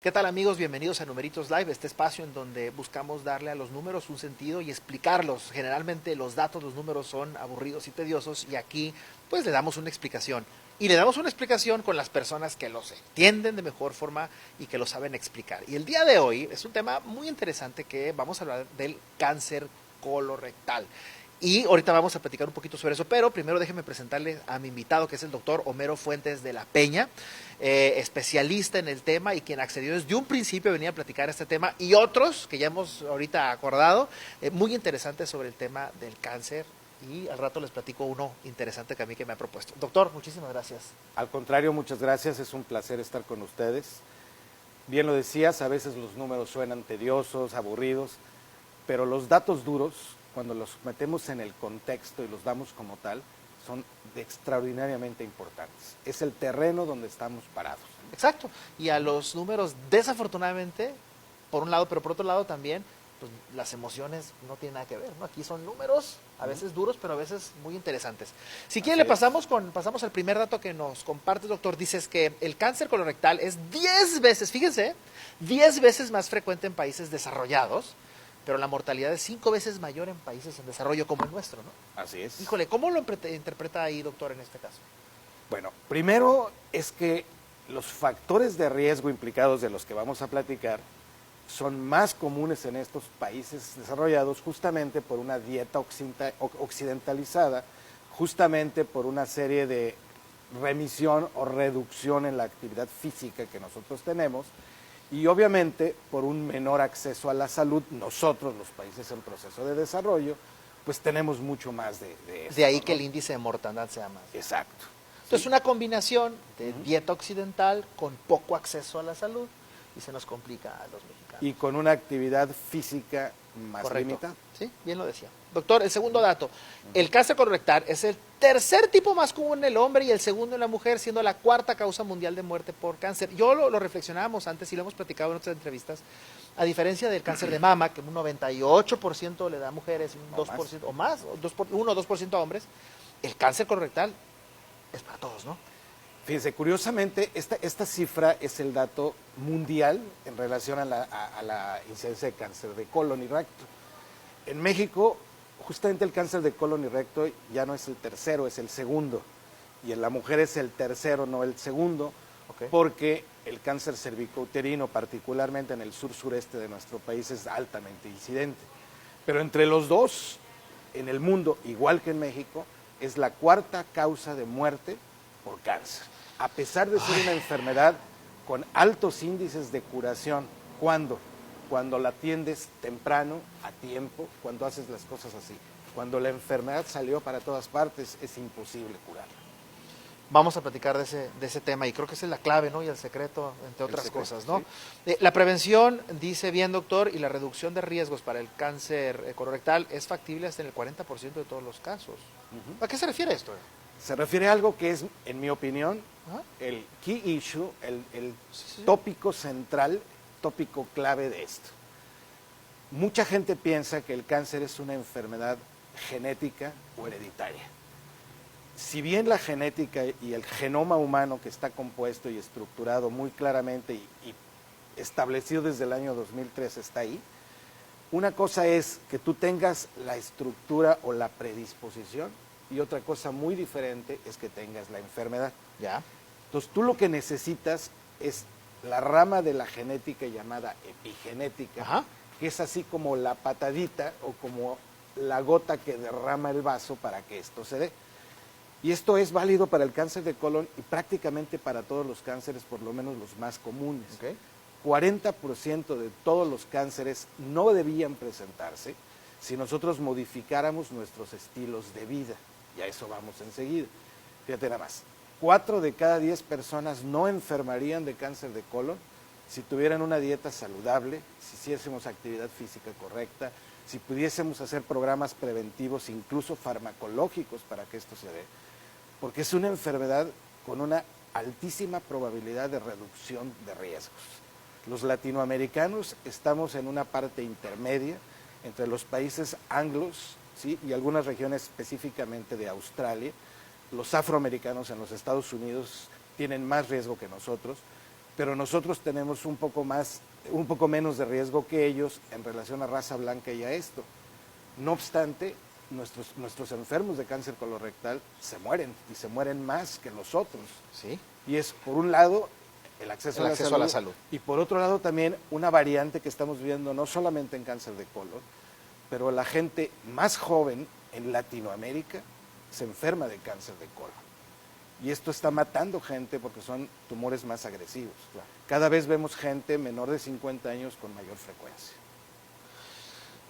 ¿Qué tal amigos? Bienvenidos a Numeritos Live, este espacio en donde buscamos darle a los números un sentido y explicarlos. Generalmente los datos, los números son aburridos y tediosos y aquí pues le damos una explicación. Y le damos una explicación con las personas que los entienden de mejor forma y que lo saben explicar. Y el día de hoy es un tema muy interesante que vamos a hablar del cáncer colorectal. Y ahorita vamos a platicar un poquito sobre eso, pero primero déjenme presentarle a mi invitado, que es el doctor Homero Fuentes de la Peña, especialista en el tema y quien accedió desde un principio a venir a platicar este tema y otros que ya hemos ahorita acordado, muy interesantes sobre el tema del cáncer. Y al rato les platico uno interesante que a mí que me ha propuesto. Doctor, muchísimas gracias. Al contrario, muchas gracias, es un placer estar con ustedes. Bien lo decías, a veces los números suenan tediosos, aburridos, pero los datos duros, cuando los metemos en el contexto y los damos como tal, son extraordinariamente importantes. Es el terreno donde estamos parados. Exacto. Y a los números, desafortunadamente, por un lado, pero por otro lado también, pues las emociones no tienen nada que ver, ¿no? Aquí son números, a veces duros, pero a veces muy interesantes. Si quiere, le pasamos al primer dato que nos comparte, doctor. Dices que el cáncer colorectal es 10 veces, fíjense, 10 veces más frecuente en países desarrollados, pero la mortalidad es 5 veces mayor en países en desarrollo como el nuestro, ¿no? Así es. Híjole, ¿cómo lo interpreta ahí, doctor, en este caso? Bueno, primero es que los factores de riesgo implicados de los que vamos a platicar son más comunes en estos países desarrollados justamente por una dieta occidentalizada, justamente por una serie de remisión o reducción en la actividad física que nosotros tenemos y obviamente por un menor acceso a la salud. Nosotros, los países en proceso de desarrollo, pues tenemos mucho más de eso. De ahí ¿no? que el índice de mortandad sea más. Exacto. Entonces, una combinación de dieta occidental con poco acceso a la salud y se nos complica a los mexicanos. Y con una actividad física más Correcto. limitada. Sí, bien lo decía. Doctor, el segundo dato. El cáncer colorectal es el tercer tipo más común en el hombre y el segundo en la mujer, siendo la cuarta causa mundial de muerte por cáncer. Yo lo reflexionábamos antes y lo hemos platicado en otras entrevistas. A diferencia del cáncer de mama, que un 98% le da a mujeres, un 2% o más, 1 o 2% a hombres, el cáncer colorectal es para todos, ¿no? Fíjense, curiosamente, esta cifra es el dato mundial en relación a la incidencia de cáncer de colon y recto. En México, justamente el cáncer de colon y recto ya no es el tercero, es el segundo. Y en la mujer es el tercero, no el segundo, porque el cáncer cervicouterino, particularmente en el sur-sureste de nuestro país, es altamente incidente. Pero entre los dos, en el mundo, igual que en México, es la cuarta causa de muerte por cáncer. A pesar de ser una enfermedad con altos índices de curación, ¿cuándo? Cuando la atiendes temprano, a tiempo, cuando haces las cosas así. Cuando la enfermedad salió para todas partes, es imposible curarla. Vamos a platicar de ese tema y creo que esa es la clave, ¿no? Y el secreto, entre otras cosas, ¿no? Sí. La prevención, dice bien, doctor, y la reducción de riesgos para el cáncer colorectal es factible hasta en el 40% de todos los casos. ¿A qué se refiere esto? Se refiere a algo que es, en mi opinión, el key issue, el tópico central, tópico clave de esto. Mucha gente piensa que el cáncer es una enfermedad genética o hereditaria. Si bien la genética y el genoma humano, que está compuesto y estructurado muy claramente y establecido desde el año 2003 está ahí, una cosa es que tú tengas la estructura o la predisposición y otra cosa muy diferente es que tengas la enfermedad. Ya. Entonces tú lo que necesitas es la rama de la genética llamada epigenética, que es así como la patadita o como la gota que derrama el vaso para que esto se dé. Y esto es válido para el cáncer de colon y prácticamente para todos los cánceres, por lo menos los más comunes. 40% de todos los cánceres no debían presentarse si nosotros modificáramos nuestros estilos de vida. Y a eso vamos enseguida. Fíjate nada más, 4 de cada 10 personas no enfermarían de cáncer de colon si tuvieran una dieta saludable, si hiciésemos actividad física correcta, si pudiésemos hacer programas preventivos, incluso farmacológicos para que esto se dé. Porque es una enfermedad con una altísima probabilidad de reducción de riesgos. Los latinoamericanos estamos en una parte intermedia entre los países anglos, ¿sí? Y algunas regiones específicamente de Australia. Los afroamericanos en los Estados Unidos tienen más riesgo que nosotros, pero nosotros tenemos un poco menos de riesgo que ellos en relación a raza blanca y a esto. No obstante, nuestros enfermos de cáncer colorectal se mueren, y se mueren más que los otros. Sí. Y es, por un lado, el acceso a la salud. Y por otro lado también una variante que estamos viendo no solamente en cáncer de colon, pero la gente más joven en Latinoamérica se enferma de cáncer de colon. Y esto está matando gente porque son tumores más agresivos. Claro. Cada vez vemos gente menor de 50 años con mayor frecuencia.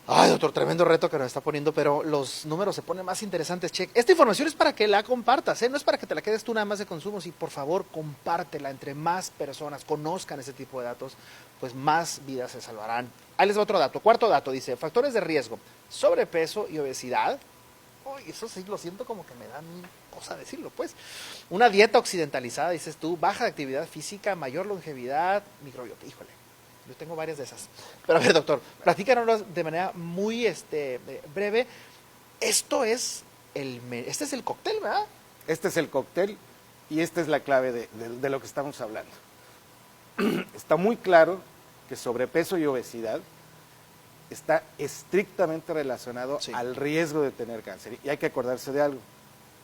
Ay, doctor, tremendo reto que nos está poniendo, pero los números se ponen más interesantes, Che. Esta información es para que la compartas, ¿eh? No es para que te la quedes tú nada más de consumo, sí, por favor, compártela entre más personas, conozcan ese tipo de datos, pues más vidas se salvarán. Ahí les va otro dato, cuarto dato, dice, factores de riesgo, sobrepeso y obesidad. Uy, eso sí lo siento como que me da cosa decirlo, pues. Una dieta occidentalizada, dices tú, baja de actividad física, mayor longevidad, microbiota, híjole. Yo tengo varias de esas. Pero a ver, doctor, platícanos de manera muy breve. Este es el cóctel, ¿verdad? Este es el cóctel y esta es la clave de lo que estamos hablando. Está muy claro que sobrepeso y obesidad está estrictamente relacionado al riesgo de tener cáncer. Y hay que acordarse de algo.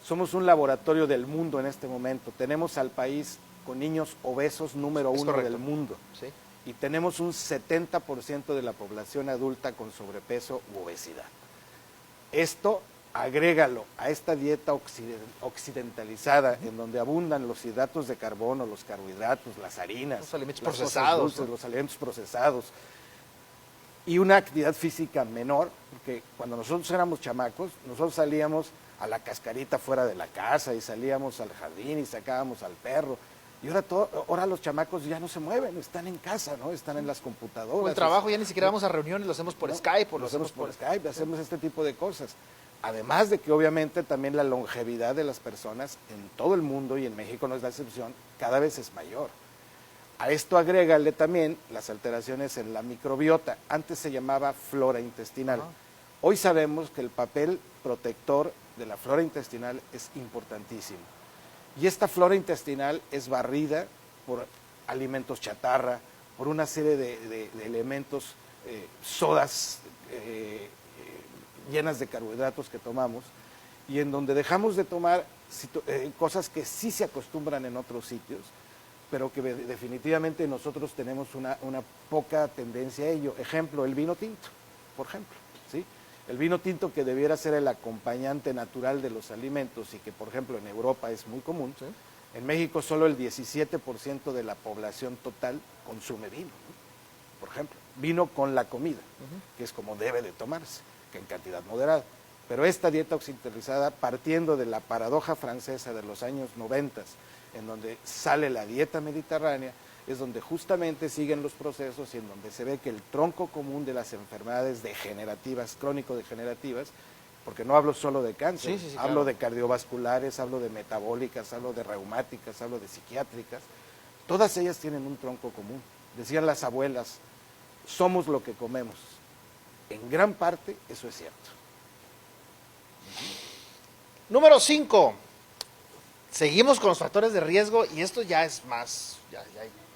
Somos un laboratorio del mundo en este momento. Tenemos al país con niños obesos número uno del mundo. Sí. Y tenemos un 70% de la población adulta con sobrepeso u obesidad. Esto, agrégalo a esta dieta occidentalizada, en donde abundan los hidratos de carbono, los carbohidratos, las harinas, los alimentos procesados, dulces, los alimentos procesados, y una actividad física menor, porque cuando nosotros éramos chamacos, nosotros salíamos a la cascarita fuera de la casa y salíamos al jardín y sacábamos al perro. Y ahora los chamacos ya no se mueven, están en casa, ¿no? Están en las computadoras. O el trabajo, ya ni siquiera vamos a reuniones, lo hacemos por Skype. Lo hacemos por Skype, hacemos este tipo de cosas. Además de que obviamente también la longevidad de las personas en todo el mundo, y en México no es la excepción, cada vez es mayor. A esto agrégale también las alteraciones en la microbiota. Antes se llamaba flora intestinal. Hoy sabemos que el papel protector de la flora intestinal es importantísimo. Y esta flora intestinal es barrida por alimentos chatarra, por una serie de elementos, sodas llenas de carbohidratos que tomamos, y en donde dejamos de tomar cosas que sí se acostumbran en otros sitios, pero que definitivamente nosotros tenemos una poca tendencia a ello. Ejemplo, el vino tinto, por ejemplo, ¿sí? El vino tinto, que debiera ser el acompañante natural de los alimentos y que, por ejemplo, en Europa es muy común, ¿sí? En México solo el 17% de la población total consume vino, ¿no? Por ejemplo, vino con la comida, que es como debe de tomarse, que en cantidad moderada. Pero esta dieta occidentalizada, partiendo de la paradoja francesa de los años 90, en donde sale la dieta mediterránea, es donde justamente siguen los procesos y en donde se ve que el tronco común de las enfermedades degenerativas, crónico-degenerativas, porque no hablo solo de cáncer, hablo de cardiovasculares, hablo de metabólicas, hablo de reumáticas, hablo de psiquiátricas, todas ellas tienen un tronco común. Decían las abuelas, somos lo que comemos. En gran parte eso es cierto. Número 5. Seguimos con los factores de riesgo y esto ya es más, ya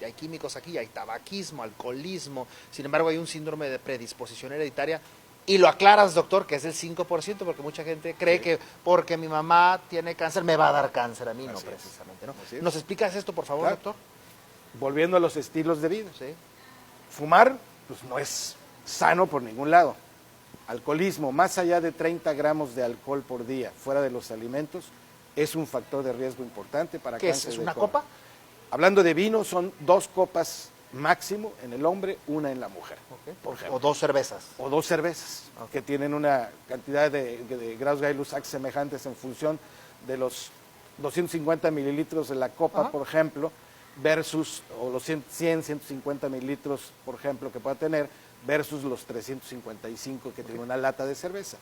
hay químicos aquí, hay tabaquismo, alcoholismo, sin embargo hay un síndrome de predisposición hereditaria y lo aclaras, doctor, que es el 5%, porque mucha gente cree que porque mi mamá tiene cáncer me va a dar cáncer, a mí no precisamente, ¿no? ¿Nos explicas esto, por favor, doctor? Volviendo a los estilos de vida. Fumar, pues no es sano por ningún lado. Alcoholismo, más allá de 30 gramos de alcohol por día fuera de los alimentos, es un factor de riesgo importante para cáncer de colon. ¿Qué es una copa? Hablando de vino, son 2 copas máximo en el hombre, 1 en la mujer. Por ejemplo. O 2 cervezas. O 2 cervezas, que tienen una cantidad de grados Gay-Lussac semejantes en función de los 250 mililitros de la copa, por ejemplo, versus, o los 150 mililitros, por ejemplo, que pueda tener, versus los 355 que tiene una lata de cerveza.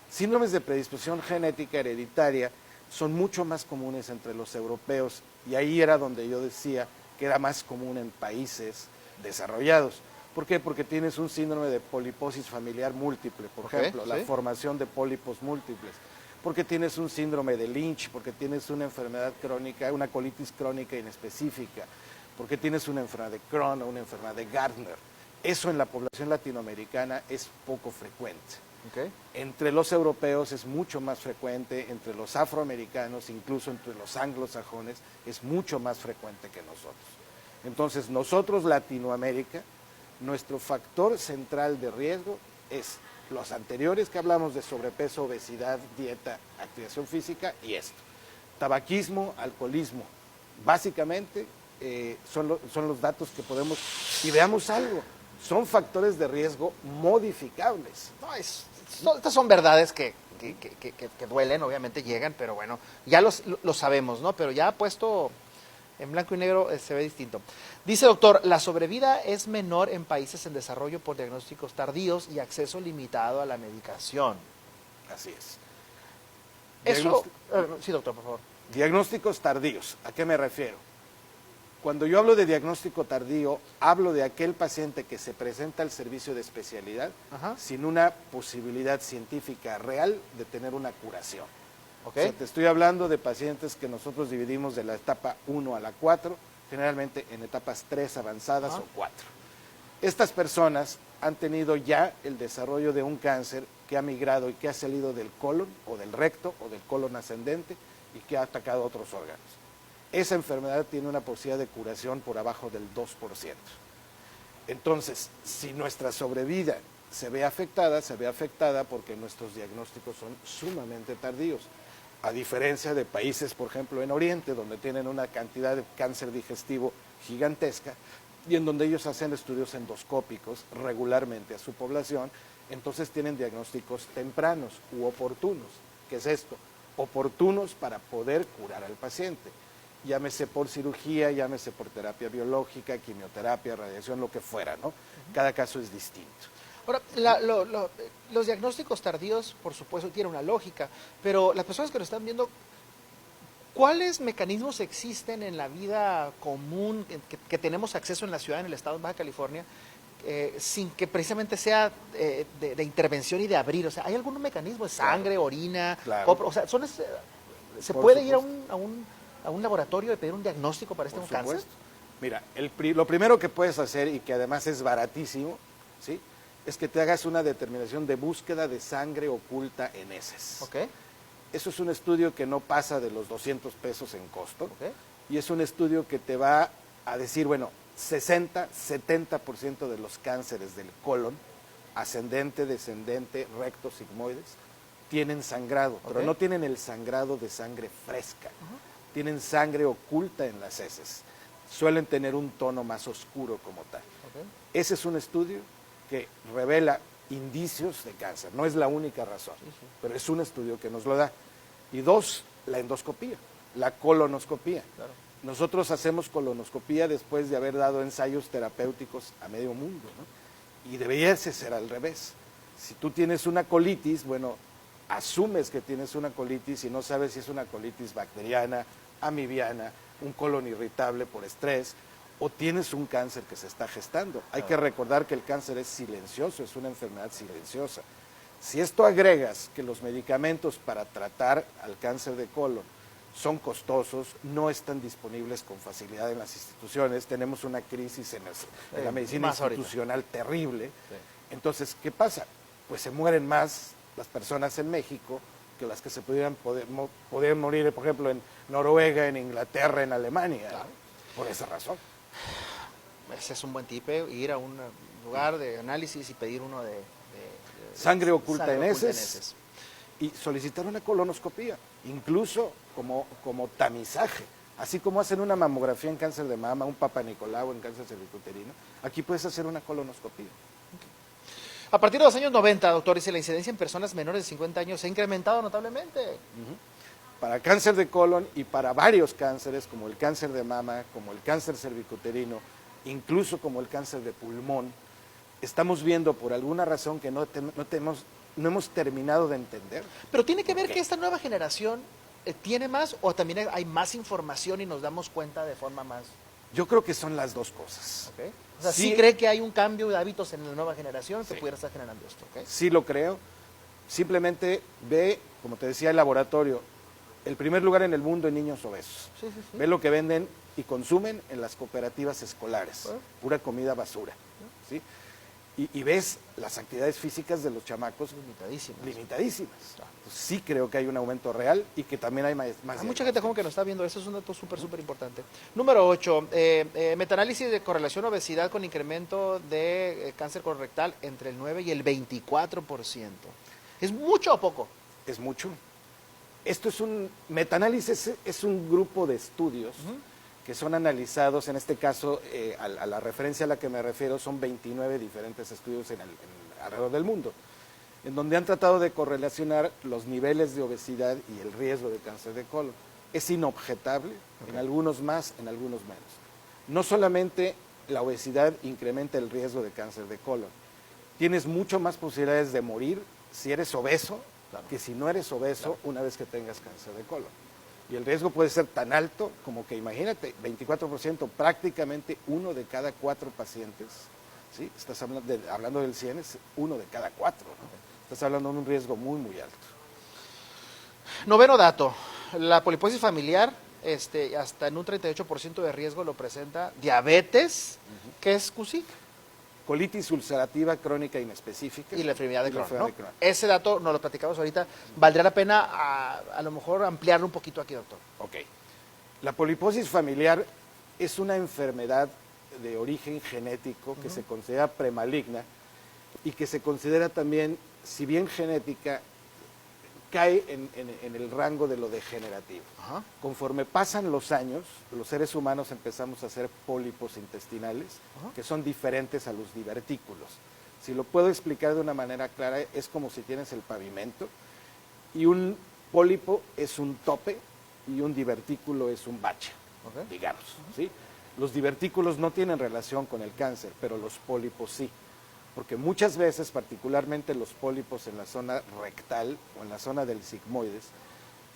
Síndromes de predisposición genética hereditaria son mucho más comunes entre los europeos, y ahí era donde yo decía que era más común en países desarrollados. ¿Por qué? Porque tienes un síndrome de poliposis familiar múltiple, por ejemplo, la formación de pólipos múltiples. Porque tienes un síndrome de Lynch, porque tienes una enfermedad crónica, una colitis crónica inespecífica, porque tienes una enfermedad de Crohn o una enfermedad de Gardner. Eso en la población latinoamericana es poco frecuente. Okay. Entre los europeos es mucho más frecuente, entre los afroamericanos, incluso entre los anglosajones, es mucho más frecuente que nosotros. Entonces, nosotros, Latinoamérica, nuestro factor central de riesgo es los anteriores que hablamos de sobrepeso, obesidad, dieta, activación física y esto. Tabaquismo, alcoholismo. Básicamente son los datos que podemos... Y veamos algo, son factores de riesgo modificables. No, estas son verdades que duelen, obviamente llegan, pero bueno, ya lo sabemos, ¿no? Pero ya puesto en blanco y negro se ve distinto. Dice, doctor, la sobrevida es menor en países en desarrollo por diagnósticos tardíos y acceso limitado a la medicación. Así es. Eso, sí, doctor, por favor. Diagnósticos tardíos, ¿a qué me refiero? Cuando yo hablo de diagnóstico tardío, hablo de aquel paciente que se presenta al servicio de especialidad sin una posibilidad científica real de tener una curación. Okay. O sea, te estoy hablando de pacientes que nosotros dividimos de la etapa 1 a la 4, generalmente en etapas 3 avanzadas o 4. Estas personas han tenido ya el desarrollo de un cáncer que ha migrado y que ha salido del colon o del recto o del colon ascendente y que ha atacado otros órganos. Esa enfermedad tiene una posibilidad de curación por abajo del 2%. Entonces, si nuestra sobrevida se ve afectada porque nuestros diagnósticos son sumamente tardíos. A diferencia de países, por ejemplo, en Oriente, donde tienen una cantidad de cáncer digestivo gigantesca y en donde ellos hacen estudios endoscópicos regularmente a su población, entonces tienen diagnósticos tempranos u oportunos. ¿Qué es esto? Oportunos para poder curar al paciente. Llámese por cirugía, llámese por terapia biológica, quimioterapia, radiación, lo que fuera, ¿no? Cada caso es distinto. Ahora, los diagnósticos tardíos, por supuesto, tienen una lógica, pero las personas que nos están viendo, ¿cuáles mecanismos existen en la vida común que tenemos acceso en la ciudad, en el estado de Baja California, sin que precisamente sea de intervención y de abrir? O sea, ¿hay algún mecanismo de sangre, orina? Claro. O sea, ¿se puede ir a un laboratorio y pedir un diagnóstico para este cáncer? Mira, lo primero que puedes hacer, y que además es baratísimo, ¿sí?, es que te hagas una determinación de búsqueda de sangre oculta en heces. Okay. Eso es un estudio que no pasa de los 200 pesos en costo. Okay. Y es un estudio que te va a decir, bueno, 60, 70% de los cánceres del colon, ascendente, descendente, recto, sigmoides, tienen sangrado, pero no tienen el sangrado de sangre fresca. Tienen sangre oculta en las heces. Suelen tener un tono más oscuro como tal. Ese es un estudio que revela indicios de cáncer. No es la única razón, pero es un estudio que nos lo da. Y dos, la endoscopía, la colonoscopía. Claro. Nosotros hacemos colonoscopía después de haber dado ensayos terapéuticos a medio mundo, ¿no? Y debería ser al revés. Si tú tienes una colitis, bueno, asumes que tienes una colitis y no sabes si es una colitis bacteriana, amibiana, un colon irritable por estrés, o tienes un cáncer que se está gestando. Hay que recordar que el cáncer es silencioso, es una enfermedad silenciosa. Si esto agregas que los medicamentos para tratar al cáncer de colon son costosos, no están disponibles con facilidad en las instituciones, tenemos una crisis en la medicina institucional terrible. Entonces, ¿qué pasa? Pues se mueren más las personas en México que las que se podrían morir, por ejemplo, en Noruega, en Inglaterra, en Alemania, ¿no? Por esa razón. Ese es un buen tip, ir a un lugar de análisis y pedir uno de sangre oculta en heces y solicitar una colonoscopía, incluso como tamizaje. Así como hacen una mamografía en cáncer de mama, un Papa Nicolau en cáncer cervicuterino, aquí puedes hacer una colonoscopía. A partir de los años 90, doctor, dice, la incidencia en personas menores de 50 años se ha incrementado notablemente. Para cáncer de colon y para varios cánceres, como el cáncer de mama, como el cáncer cervicuterino, incluso como el cáncer de pulmón, estamos viendo por alguna razón que no hemos terminado de entender. Pero tiene que ver que esta nueva generación tiene más, o también hay más información y nos damos cuenta de forma más... Yo creo que son las dos cosas. Okay. O sea, ¿sí cree que hay un cambio de hábitos en la nueva generación que pudiera estar generando esto? Okay. Sí lo creo. Simplemente ve, como te decía, el laboratorio, el primer lugar en el mundo en niños obesos. Ve lo que venden y consumen en las cooperativas escolares, pura comida basura, ¿sí? Y ves las actividades físicas de los chamacos limitadísimas. Pues sí creo que hay un aumento real y que también hay más. Hay mucha gente joven que nos está viendo, eso es un dato súper importante. Número 8, metaanálisis de correlación obesidad con incremento de cáncer colorectal entre el 9 y el 24%. ¿Es mucho o poco? Es mucho. Esto es un metaanálisis, es un grupo de estudios que son analizados, en este caso, a la referencia a la que me refiero, son 29 diferentes estudios alrededor del mundo, en donde han tratado de correlacionar los niveles de obesidad y el riesgo de cáncer de colon. Es inobjetable, en algunos más, en algunos menos. No solamente la obesidad incrementa el riesgo de cáncer de colon, tienes mucho más posibilidades de morir si eres obeso que si no eres obeso una vez que tengas cáncer de colon. Y el riesgo puede ser tan alto como que, imagínate, 24%, prácticamente 1 de cada 4 pacientes, ¿sí? Estás hablando del 100, es 1 de cada 4, ¿no? Estás hablando de un riesgo muy alto. Noveno dato, la poliposis familiar, hasta en un 38% de riesgo lo presenta diabetes, ¿qué es CUSI? Colitis ulcerativa crónica inespecífica. Y la enfermedad de Crohn, ¿no? Ese dato nos lo platicamos ahorita. ¿Valdría la pena a lo mejor ampliarlo un poquito aquí, doctor? Ok. La poliposis familiar es una enfermedad de origen genético que se considera premaligna y que se considera también, si bien genética, cae en el rango de lo degenerativo. Conforme pasan los años, los seres humanos empezamos a hacer pólipos intestinales que son diferentes a los divertículos. Si lo puedo explicar de una manera clara, es como si tienes el pavimento y un pólipo es un tope y un divertículo es un bache, digamos, ¿sí? Los divertículos no tienen relación con el cáncer, pero los pólipos sí. Porque muchas veces, particularmente los pólipos en la zona rectal o en la zona del sigmoides,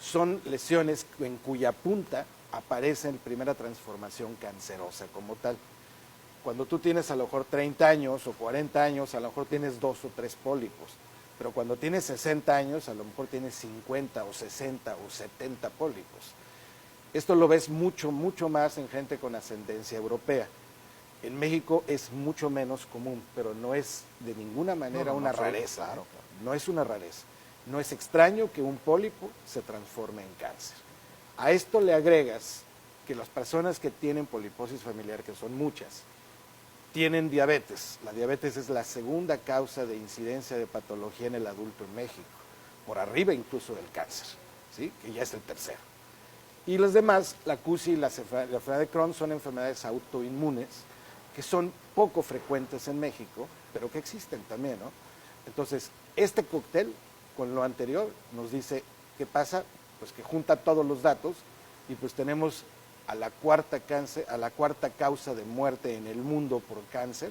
son lesiones en cuya punta aparece en primera transformación cancerosa como tal. Cuando tú tienes a lo mejor 30 años o 40 años, a lo mejor tienes 2 o 3 pólipos, pero cuando tienes 60 años, a lo mejor tienes 50 o 60 o 70 pólipos. Esto lo ves mucho más en gente con ascendencia europea. En México es mucho menos común, pero no es de ninguna manera una rareza. Claro. No es una rareza. No es extraño que un pólipo se transforme en cáncer. A esto le agregas que las personas que tienen poliposis familiar, que son muchas, tienen diabetes. La diabetes es la segunda causa de incidencia de patología en el adulto en México, por arriba incluso del cáncer, ¿sí? Que ya es el tercero. Y los demás, la CUSI y la enfermedad de Crohn, son enfermedades autoinmunes que son poco frecuentes en México, pero que existen también, ¿no? Entonces, este cóctel, con lo anterior, nos dice qué pasa, pues que junta todos los datos y pues tenemos a la cuarta causa de muerte en el mundo por cáncer,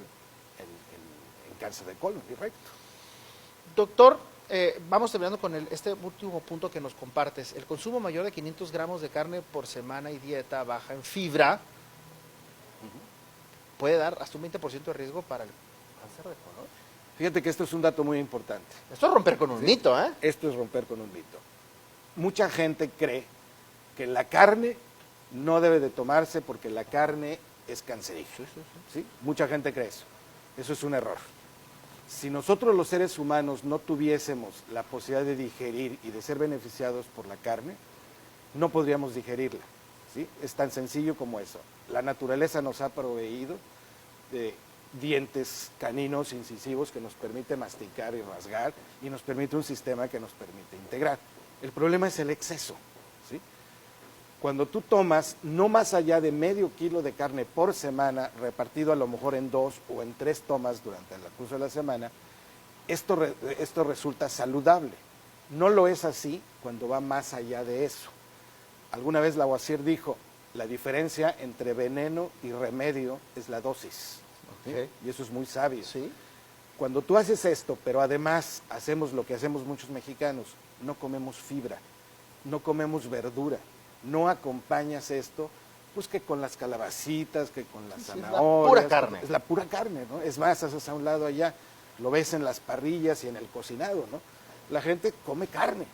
en cáncer de colon y recto. Doctor, vamos terminando con este último punto que nos compartes. El consumo mayor de 500 gramos de carne por semana y dieta baja en fibra puede dar hasta un 20% de riesgo para el cáncer de colon. Fíjate que esto es un dato muy importante. Esto es romper con un mito, ¿eh? Esto es romper con un mito. Mucha gente cree que la carne no debe de tomarse porque la carne es cancerígena. ¿Sí? Mucha gente cree eso. Eso es un error. Si nosotros los seres humanos no tuviésemos la posibilidad de digerir y de ser beneficiados por la carne, no podríamos digerirla. ¿Sí? Es tan sencillo como eso. La naturaleza nos ha proveído de dientes caninos incisivos que nos permite masticar y rasgar y nos permite un sistema que nos permite integrar. El problema es el exceso, ¿sí? Cuando tú tomas no más allá de medio kilo de carne por semana, repartido a lo mejor en 2 o en 3 tomas durante el curso de la semana, esto resulta saludable. No lo es así cuando va más allá de eso. Alguna vez Lavoisier dijo, la diferencia entre veneno y remedio es la dosis. Okay. Y eso es muy sabio. ¿Sí? Cuando tú haces esto, pero además hacemos lo que hacemos muchos mexicanos, no comemos fibra, no comemos verdura, no acompañas esto, pues que con las calabacitas, que con las zanahorias. Es la pura carne. Es la pura carne, ¿no? Es más, haces a un lado allá, lo ves en las parrillas y en el cocinado, ¿no? La gente come carne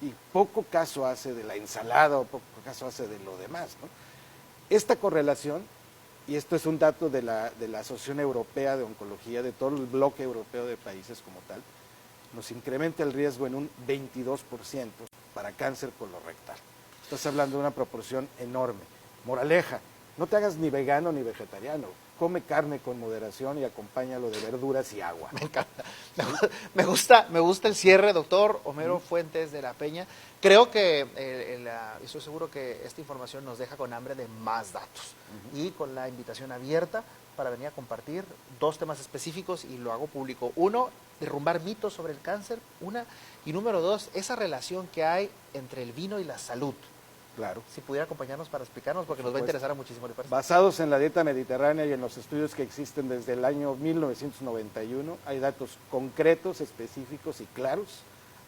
y poco caso hace de la ensalada o poco caso hace de lo demás, ¿no? Esta correlación, y esto es un dato de la Asociación Europea de Oncología, de todo el bloque europeo de países como tal, nos incrementa el riesgo en un 22% para cáncer colorectal. Estás hablando de una proporción enorme. Moraleja, no te hagas ni vegano ni vegetariano. Come carne con moderación y acompáñalo de verduras y agua. Me encanta. Me gusta el cierre, doctor Homero Fuentes de la Peña. Creo que estoy seguro que esta información nos deja con hambre de más datos y con la invitación abierta para venir a compartir 2 temas específicos y lo hago público. 1, derrumbar mitos sobre el cáncer, y número 2, esa relación que hay entre el vino y la salud. Claro. Si pudiera acompañarnos para explicarnos, porque nos va a interesar muchísimo. ¿Le parece? Basados en la dieta mediterránea y en los estudios que existen desde el año 1991, hay datos concretos, específicos y claros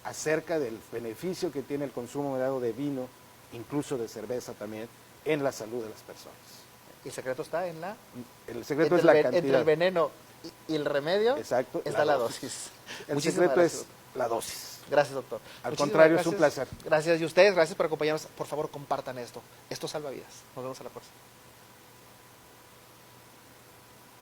acerca del beneficio que tiene el consumo moderado de vino, incluso de cerveza también, en la salud de las personas. El secreto está en la... El secreto es la cantidad. Entre el veneno y el remedio. Exacto, está la dosis. El secreto es la dosis. Gracias, doctor. Al contrario, es un placer. Gracias. Y ustedes, gracias por acompañarnos. Por favor, compartan esto. Esto salva vidas. Nos vemos a la próxima.